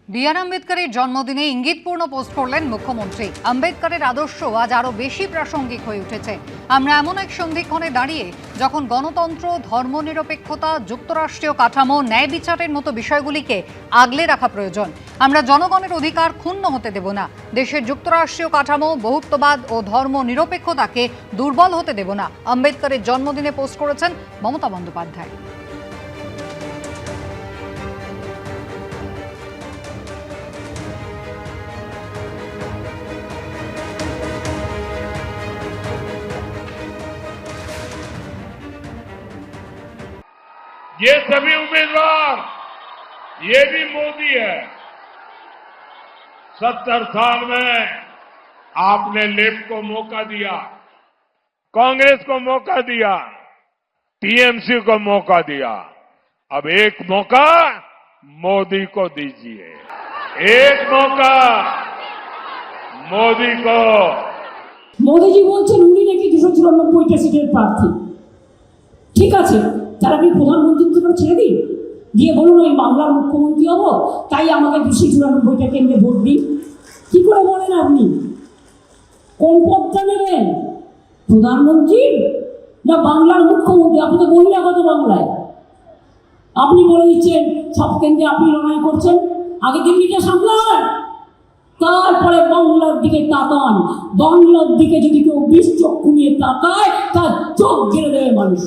B.R.. আম্বেদকরের জন্মদিনে ইঙ্গিতপূর্ণ post করলেন মুখ্যমন্ত্রী। আম্বেদকরের আদর্শ আজ আরও বেশি প্রাসঙ্গিক হয়ে উঠেছে। আমরা এমন এক সন্ধিক্ষণে দাঁড়িয়ে যখন গণতন্ত্র, ধর্মনিরপেক্ষতা, যুক্তরাষ্ট্রীয় কাঠামো, ন্যায় বিচারের মতো বিষয়গুলিকে আগলে রাখা প্রয়োজন। আমরা জনগণের অধিকার ক্ষুণ্ণ হতে দেব না। দেশের যুক্তরাষ্ট্রীয় কাঠামো, বহুত্ববাদ ও ধর্মনিরপেক্ষতাকে দুর্বল হতে দেব না। আম্বেদকরের জন্মদিনে পোস্ট করেছেন মমতা বন্দ্যোপাধ্যায়। ये सभी उम्मीदवार, ये भी मोदी है। 70 साल में आपने लेफ्ट को मौका दिया, कांग्रेस को मौका दिया, टीएमसी को मौका दिया। अब एक मौका मोदी को दीजिए, एक मौका मोदी को। मोदी जी বলছেন উনি নাকি 294টা সিটের প্রার্থী। ঠিক আছে, তারা কি প্রধানমন্ত্রীত্বটা ছেড়ে দিন, দিয়ে বলুন ওই বাংলার মুখ্যমন্ত্রী হবো, তাই আমাকে 294টা কেন্দ্রে ভোট দিন। কি করে বলেন আপনি? কোন পদটা নেবেন, প্রধানমন্ত্রী না বাংলার মুখ্যমন্ত্রী? আপনি তো বহিরাগত বাংলায়। আপনি বলে দিচ্ছেন সব কেন্দ্রে আপনি লড়াই করছেন। আগে দিল্লিটা সামলান, তারপরে বাংলার দিকে তাকান। বাংলার দিকে যদি কেউ 20 চক্ষু নিয়ে তাকায় তার চোখ গেড়ে দেবে মানুষ।